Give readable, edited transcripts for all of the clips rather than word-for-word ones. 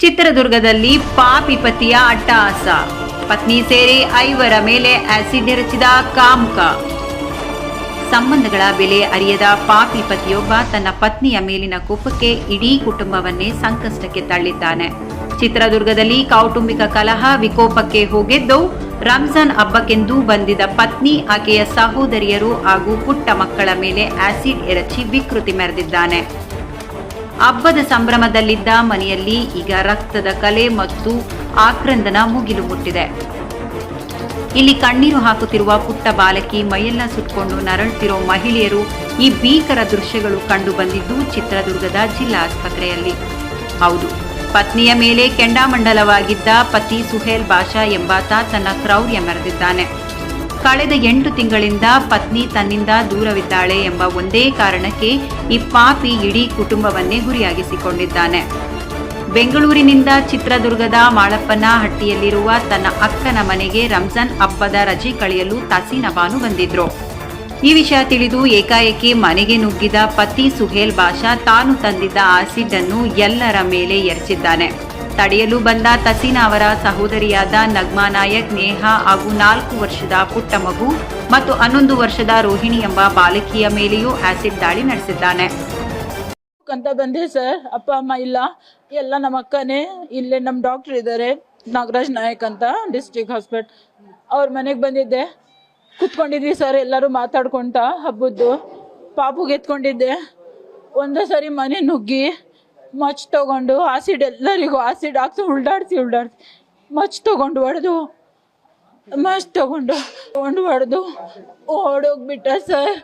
ಚಿತ್ರದುರ್ಗದಲ್ಲಿ ಪಾಪಿ ಪತಿಯ ಅಟ್ಟಹಾಸ, ಪತ್ನಿ ಸೇರಿ 5 ಮೇಲೆ ಆಸಿಡ್ ಎರಚಿದ ಕಾಮುಕ. ಸಂಬಂಧಗಳ ಬೆಲೆ ಅರಿಯದ ಪಾಪಿ ಪತಿಯೊಬ್ಬ ತನ್ನ ಪತ್ನಿಯ ಮೇಲಿನ ಕೋಪಕ್ಕೆ ಇಡೀ ಕುಟುಂಬವನ್ನೇ ಸಂಕಷ್ಟಕ್ಕೆ ತಳ್ಳಿದ್ದಾನೆ. ಚಿತ್ರದುರ್ಗದಲ್ಲಿ ಕೌಟುಂಬಿಕ ಕಲಹ ವಿಕೋಪಕ್ಕೆ ಹೋಗಿದ್ದು, ರಂಜಾನ್ ಹಬ್ಬಕ್ಕೆಂದು ಬಂದಿದ್ದ ಪತ್ನಿ, ಆಕೆಯ ಸಹೋದರಿಯರು ಹಾಗೂ ಪುಟ್ಟ ಮಕ್ಕಳ ಮೇಲೆ ಆಸಿಡ್ ಎರಚಿ ವಿಕೃತಿ ಮೆರೆದಿದ್ದಾನೆ. ಹಬ್ಬದ ಸಂಭ್ರಮದಲ್ಲಿದ್ದ ಮನೆಯಲ್ಲಿ ಈಗ ರಕ್ತದ ಕಲೆ ಮತ್ತು ಆಕ್ರಂದನ ಮುಗಿಲು ಮುಟ್ಟಿದೆ. ಇಲ್ಲಿ ಕಣ್ಣೀರು ಹಾಕುತ್ತಿರುವ ಪುಟ್ಟ ಬಾಲಕಿ, ಮೈಯೆಲ್ಲ ಸುಟ್ಕೊಂಡು ನರಳುತ್ತಿರೋ ಮಹಿಳೆಯರು, ಈ ಭೀಕರ ದೃಶ್ಯಗಳು ಕಂಡು ಬಂದಿದ್ದು ಚಿತ್ರದುರ್ಗದ ಜಿಲ್ಲಾ ಆಸ್ಪತ್ರೆಯಲ್ಲಿ. ಹೌದು, ಪತ್ನಿಯ ಮೇಲೆ ಕೆಂಡಾಮಂಡಲವಾಗಿದ್ದ ಪತಿ ಸುಹೇಲ್ ಬಾಷಾ ಎಂಬಾತ ತನ್ನ ಕ್ರೌರ್ಯ ಮೆರೆದಿದ್ದಾನೆ. ಕಳೆದ 8 ತಿಂಗಳಿಂದ ಪತ್ನಿ ತನ್ನಿಂದ ದೂರವಿದ್ದಾಳೆ ಎಂಬ ಒಂದೇ ಕಾರಣಕ್ಕೆ ಈ ಪಾಪಿ ಇಡೀ ಕುಟುಂಬವನ್ನೇ ಗುರಿಯಾಗಿಸಿಕೊಂಡಿದ್ದಾನೆ. ಬೆಂಗಳೂರಿನಿಂದ ಚಿತ್ರದುರ್ಗದ ಮಾಳಪ್ಪನಹಟ್ಟಿಯಲ್ಲಿರುವ ತನ್ನ ಅಕ್ಕನ ಮನೆಗೆ ರಂಜಾನ್ ಹಬ್ಬದ ರಜೆ ಕಳೆಯಲು ತಸೀನಾ ಬಾನು ಬಂದಿದ್ರು. ಈ ವಿಷಯ ತಿಳಿದು ಏಕಾಏಕಿ ಮನೆಗೆ ನುಗ್ಗಿದ ಪತಿ ಸುಹೇಲ್ ಬಾಷಾ ತಾನು ತಂದಿದ್ದ ಆಸಿಡ್ ಅನ್ನು ಎಲ್ಲರ ಮೇಲೆ ಎರಚಿದ್ದಾನೆ. ತಡೆಯಲು ಬಂದ ತಸೀನಾ ಅವರ ಸಹೋದರಿಯಾದ ನಗ್ಮಾ ನಾಯಕ್, ನೇಹಾ ಹಾಗೂ 4 ವರ್ಷದ ಪುಟ್ಟ ಮಗು ಮತ್ತು 11 ವರ್ಷದ ರೋಹಿಣಿ ಎಂಬ ಬಾಲಕಿಯ ಮೇಲೆಯೂ ಆಸಿಡ್ ದಾಳಿ ನಡೆಸಿದ್ದಾನೆ. ಅಂತ ಬಂದೆ ಸರ್, ಅಪ್ಪ ಅಮ್ಮ ಇಲ್ಲ, ಎಲ್ಲ ನಮ್ಮ ಅಕ್ಕನೇ. ಇಲ್ಲೇ ನಮ್ಮ ಡಾಕ್ಟರ್ ಇದ್ದಾರೆ, ನಾಗರಾಜ್ ನಾಯಕ್ ಅಂತ, ಡಿಸ್ಟ್ರಿಕ್ಟ್ ಹಾಸ್ಪಿಟಲ್. ಅವ್ರ ಮನೆಗೆ ಬಂದಿದ್ದೆ, ಕುತ್ಕೊಂಡಿದ್ವಿ ಸರ್, ಎಲ್ಲರೂ ಮಾತಾಡ್ಕೊಂತ. ಹಬ್ಬದ್ದು ಪಾಪುಗೆ ಎತ್ಕೊಂಡಿದ್ದೆ. ಒಂದೇ ಸರಿ ಮನೆ ನುಗ್ಗಿ ಮಚ್ ತಗೊಂಡು ಆಸಿಡ್, ಎಲ್ಲರಿಗೂ ಆಸಿಡ್ ಹಾಕ್ಸಿ ಉಲ್ಡಾಡ್ಸಿ ಮಚ್ ತಗೊಂಡು ಹೊಡೆದು ಹೊಡೆದು ಓಡೋಗ್ಬಿಟ್ಟ ಸರ್.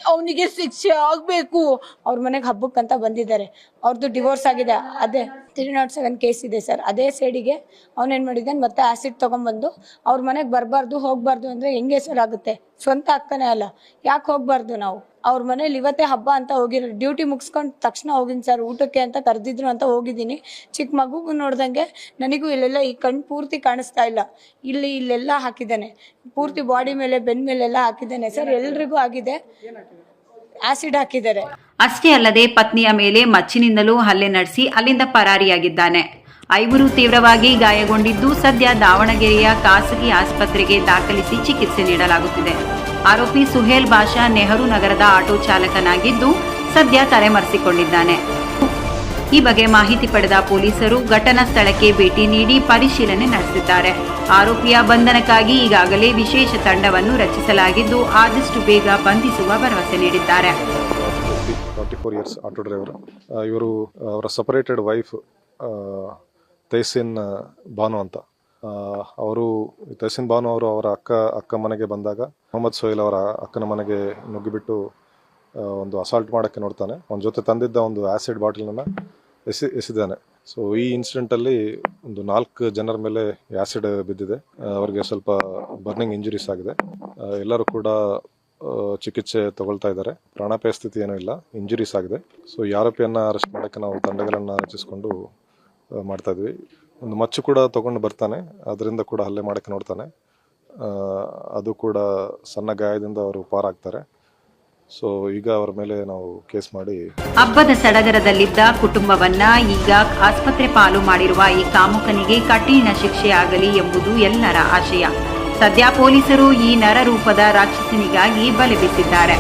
ಅವನಿಗೆ ಶಿಕ್ಷೆ ಆಗ್ಬೇಕು. ಅವ್ರ ಮನೆಗೆ ಹಬ್ಬಕ್ಕಂತ ಬಂದಿದ್ದಾರೆ. ಅವ್ರದ್ದು ಡಿವೋರ್ಸ್ ಆಗಿದೆ. ಅದೇ 307 ಕೇಸ್ ಇದೆ ಸರ್. ಅದೇ ಸೈಡಿಗೆ ಅವನೇನ್ ಮಾಡಿದ್ದಾನೆ, ಮತ್ತೆ ಆಸಿಡ್ ತಗೊಂಡ್ಬಂದು ಅವ್ರ ಮನೆಗೆ ಬರಬಾರ್ದು, ಹೋಗ್ಬಾರ್ದು ಅಂದ್ರೆ ಹೆಂಗೆ ಸರ್ ಆಗುತ್ತೆ? ಸ್ವಂತ ಅಕ್ಕನೇ ಅಲ್ಲ, ಯಾಕೆ ಹೋಗ್ಬಾರ್ದು ನಾವು? ಅವ್ರ ಮನೇಲಿ ಇವತ್ತೇ ಹಬ್ಬ ಅಂತ ಹೋಗಿರೋ, ಡ್ಯೂಟಿ ಮುಗಿಸ್ಕೊಂಡು ತಕ್ಷಣ ಹೋಗಿನಿ ಸರ್. ಊಟಕ್ಕೆ ಅಂತ ಕರೆದಿದ್ರು ಅಂತ ಹೋಗಿದ್ದೀನಿ. ಚಿಕ್ಕ ಮಗುಗೂ ನೋಡ್ದಂಗೆ ನನಗೂ ಇಲ್ಲೆಲ್ಲ ಈ ಕಣ್ಣು ಪೂರ್ತಿ ಕಾಣಿಸ್ತಾ ಇಲ್ಲ. ಇಲ್ಲೆಲ್ಲ ಹಾಕಿದ್ದಾನೆ, ಪೂರ್ತಿ ಬಾಡಿ ಮೇಲೆ, ಬೆನ್ನ ಮೇಲೆಲ್ಲ ಹಾಕಿದ್ದಾನೆ ಸರ್. ಎಲ್ರಿಗೂ ಆಗಿದೆ, ಆಸಿಡ್ ಹಾಕಿದ್ದಾರೆ. ಅಷ್ಟೇ ಅಲ್ಲದೆ ಪತ್ನಿಯ ಮೇಲೆ ಮಚ್ಚಿನಿಂದಲೂ ಹಲ್ಲೆ ನಡೆಸಿ ಅಲ್ಲಿಂದ ಪರಾರಿಯಾಗಿದ್ದಾನೆ. 5 ತೀವ್ರವಾಗಿ ಗಾಯಗೊಂಡಿದ್ದು ಸದ್ಯ ದಾವಣಗೆರೆಯ ಖಾಸಗಿ ಆಸ್ಪತ್ರೆಗೆ ದಾಖಲಿಸಿ ಚಿಕಿತ್ಸೆ ನೀಡಲಾಗುತ್ತಿದೆ. ಆರೋಪಿ ಸುಹೇಲ್ ಬಾಷಾ ನೆಹರು ನಗರದ ಆಟೋ ಚಾಲಕನಾಗಿದ್ದು ಸದ್ಯ ತಲೆಮರೆಸಿಕೊಂಡಿದ್ದಾನೆ. ಈ ಬಗ್ಗೆ ಮಾಹಿತಿ ಪಡೆದ ಪೊಲೀಸರು ಘಟನಾ ಸ್ಥಳಕ್ಕೆ ಭೇಟಿ ನೀಡಿ ಪರಿಶೀಲನೆ ನಡೆಸಿದ್ದಾರೆ. ಆರೋಪಿಯ ಬಂಧನಕ್ಕಾಗಿ ಈಗಾಗಲೇ ವಿಶೇಷ ತಂಡವನ್ನು ರಚಿಸಲಾಗಿದ್ದು ಆದಷ್ಟು ಬೇಗ ಬಂಧಿಸುವ ಭರವಸೆ ನೀಡಿದ್ದಾರೆ. 44 ಇಯರ್ಸ್ ಆಟೋ ಡ್ರೈವರ್. ಇವರು ಅವರ ಸಪರೇಟೆಡ್ ವೈಫ್ ತಹಸೀನ್ ಬಾನು ಅಂತ. ಅವರು ತಹಸೀನ್ ಬಾನು ಅವರು ಅವರ ಅಕ್ಕ ಮನೆಗೆ ಬಂದಾಗ ಮೊಹಮ್ಮದ್ ಸೋಹೇಲ್ ಅವರ ಅಕ್ಕನ ಮನೆಗೆ ನುಗ್ಗಿಬಿಟ್ಟು ಒಂದು ಅಸಾಲ್ಟ್ ಮಾಡೋಕ್ಕೆ ನೋಡ್ತಾನೆ. ಅವನ ಜೊತೆ ತಂದಿದ್ದ ಒಂದು ಆಸಿಡ್ ಬಾಟಲನ್ನು ಎಸೆದಿದ್ದಾನೆ. ಸೊ ಈ ಇನ್ಸಿಡೆಂಟಲ್ಲಿ ಒಂದು 4 ಜನರ ಮೇಲೆ ಆಸಿಡ್ ಬಿದ್ದಿದೆ. ಅವರಿಗೆ ಸ್ವಲ್ಪ ಬರ್ನಿಂಗ್ ಇಂಜುರೀಸ್ ಆಗಿದೆ. ಎಲ್ಲರೂ ಕೂಡ ಚಿಕಿತ್ಸೆ ತಗೊಳ್ತಾ ಇದ್ದಾರೆ. ಪ್ರಾಣಾಪಾಯ ಸ್ಥಿತಿ ಏನೂ ಇಲ್ಲ, ಇಂಜುರೀಸ್ ಆಗಿದೆ. ಸೊ ಈ ಆರೋಪಿಯನ್ನು ಅರೆಸ್ಟ್ ಮಾಡೋಕ್ಕೆ ನಾವು ತಂಡಗಳನ್ನು ರಚಿಸಿಕೊಂಡು ಮಾಡ್ತಾ ಇದ್ವಿ. ಒಂದು ಮಚ್ಚು ಕೂಡ ತಗೊಂಡು ಬರ್ತಾನೆ, ಅದರಿಂದ ಕೂಡ ಹಲ್ಲೆ ಮಾಡೋಕ್ಕೆ ನೋಡ್ತಾನೆ. ಅದು ಕೂಡ ಸಣ್ಣ ಗಾಯದಿಂದ ಅವರು ಪಾರಾಗ್ತಾರೆ. ಸೊ ಈಗ ಅವರ ಮೇಲೆ ನಾವು ಕೇಸ್ ಮಾಡಿ. ಹಬ್ಬದ ಸಡಗರದಲ್ಲಿದ್ದ ಕುಟುಂಬವನ್ನ ಈಗ ಆಸ್ಪತ್ರೆ ಪಾಲು ಮಾಡಿರುವ ಈ ಕಾಮುಕನಿಗೆ ಕಠಿಣ ಶಿಕ್ಷೆ ಆಗಲಿ ಎಂಬುದು ಎಲ್ಲರ ಆಶಯ. ಸದ್ಯ ಪೊಲೀಸರು ಈ ನರರೂಪದ ರಾಕ್ಷಸನಿಗಾಗಿ ಬಲೆ ಬೀಸಿದ್ದಾರೆ.